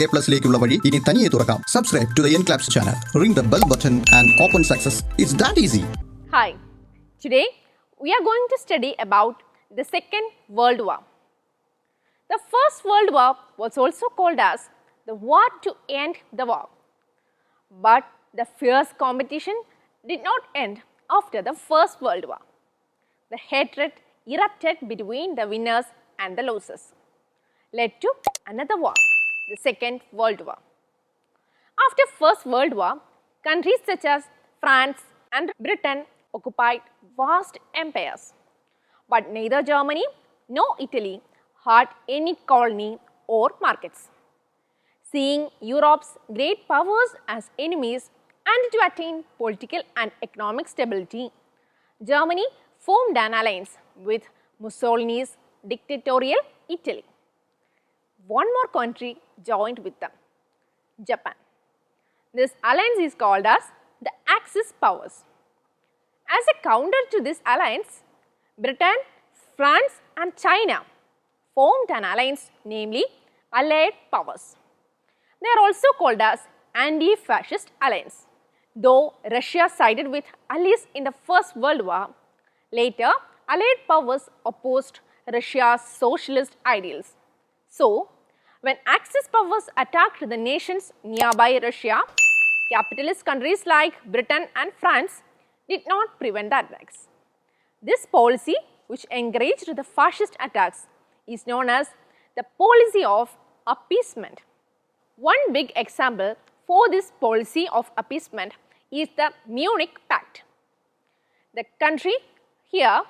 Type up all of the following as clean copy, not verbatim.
ENCLAPSലേക്കുള്ള വഴി ഇനി തനിയെ തുറക്കാം. Subscribe to the Enclaps channel. Ring the bell button and open success. It's that easy. Hi. Today we are going to study about the Second World War. The First World War was also called as the war to end the war. But the fierce competition did not end after the First World War. The hatred erupted between the winners and the losers, led to another war, the Second World War. After First World War, countries such as France and Britain occupied vast empires. But neither Germany nor Italy had any colony or markets. Seeing Europe's great powers as enemies and to attain political and economic stability, Germany formed an alliance with Mussolini's dictatorial Italy. One more country joined with them, Japan. This alliance is called as the Axis powers. As a counter to this alliance, Britain, France and China formed an alliance, namely Allied powers. They are also called as anti-fascist alliance. Though Russia sided with Allies in the First World War, later Allied powers opposed Russia's socialist ideals. So, when Axis powers attacked the nations nearby Russia, capitalist countries like Britain and France did not prevent the attacks. This policy, which encouraged the fascist attacks, is known as the policy of appeasement. One big example for this policy of appeasement is the Munich Pact. The country here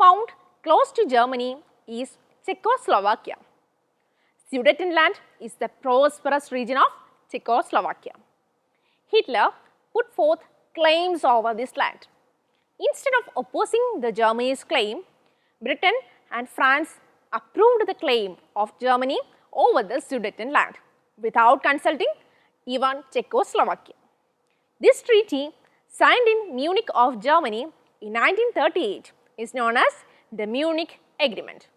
found close to Germany is Czechoslovakia. Sudetenland is the prosperous region of Czechoslovakia. Hitler put forth claims over this land. Instead of opposing the Germany's claim, Britain and France approved the claim of Germany over the Sudetenland without consulting even Czechoslovakia. This treaty, signed in Munich of Germany in 1938, is known as the Munich Agreement.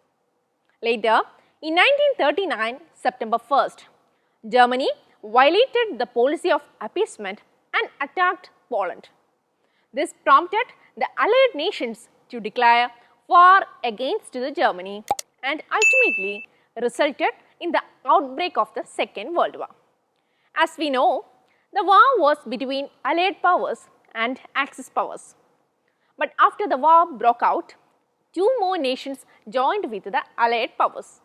Later, in 1939, September 1st, Germany violated the policy of appeasement and attacked Poland. This prompted the Allied nations to declare war against Germany and ultimately resulted in the outbreak of the Second World War. As we know, the war was between Allied powers and Axis powers. But after the war broke out, two more nations joined with the Allied powers,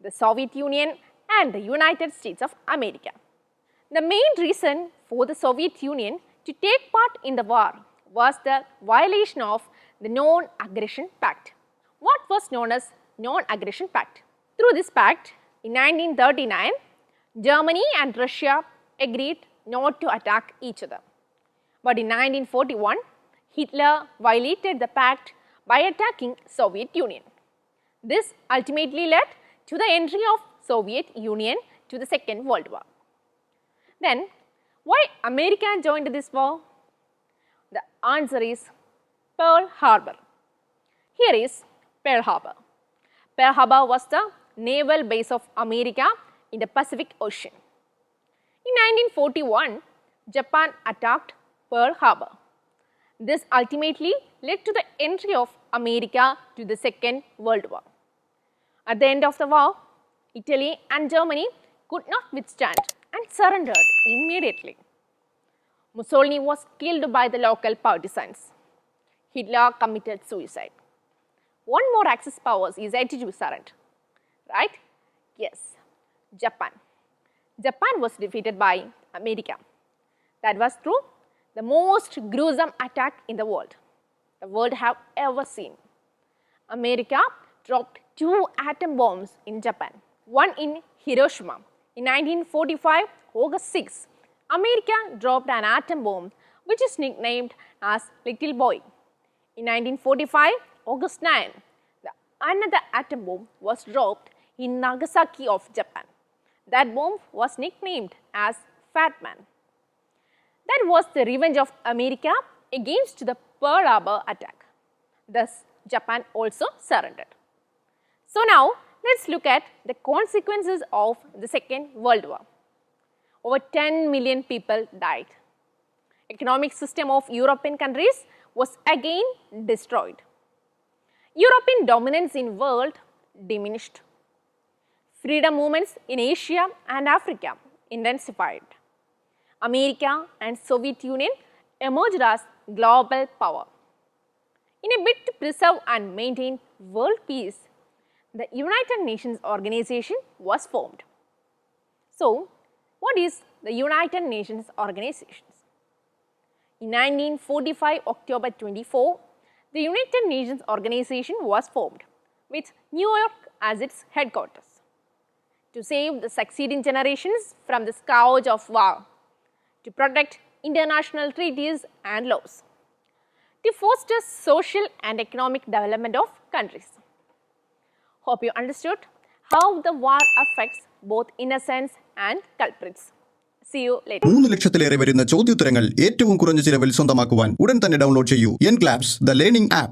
the Soviet Union and the United States of America. The main reason for the Soviet Union to take part in the war was the violation of the Non-Aggression Pact. What was known as Non-Aggression Pact? Through this pact, in 1939, Germany and Russia agreed not to attack each other. But in 1941, Hitler violated the pact by attacking Soviet Union. This ultimately led to the entry of Soviet Union to the Second World War. Then, why America joined this war? The answer is Pearl Harbor. Here is Pearl Harbor. Pearl Harbor was the naval base of America in the Pacific Ocean. In 1941, Japan attacked Pearl Harbor. This ultimately led to the entry of America to the Second World War. At the end of the war, Italy and Germany could not withstand and surrendered immediately. Mussolini was killed by the local partisans. Hitler committed suicide. One more Axis powers is ready to surrender, right? Yes, Japan. Japan was defeated by America. That was through the most gruesome attack in the world have ever seen. America dropped 2 atom bombs in Japan, one in Hiroshima. In 1945, August 6, America dropped an atom bomb which is nicknamed as Little Boy. In 1945, August 9, another atom bomb was dropped in Nagasaki of Japan. That bomb was nicknamed as Fat Man. That was the revenge of America against the Pearl Harbor attack. Thus, Japan also surrendered. So now, let's look at the consequences of the Second World War. over 10 million people died. Economic system of European countries was again destroyed. European dominance in world diminished. Freedom movements in Asia and Africa intensified. America and Soviet Union emerged as global power. In a bid to preserve and maintain world peace, the United Nations Organization was formed. So, what is the United Nations Organization? In 1945, October 24, the United Nations Organization was formed with New York as its headquarters to save the succeeding generations from the scourge of war, to protect international treaties and laws, to foster social and economic development of countries. Hope you understood how the war affects both innocents and culprits. See you later. 3 ലക്ഷത്തിലേറെ വരുന്ന ചോദ്യോത്തരങ്ങൾ ഏറ്റവും കുറഞ്ഞ ചിലവിൽ സ്വന്തമാക്കുവാൻ ഉടൻ തന്നെ download ചെയ്യൂ എൻക്ലാപ്സ് the learning app.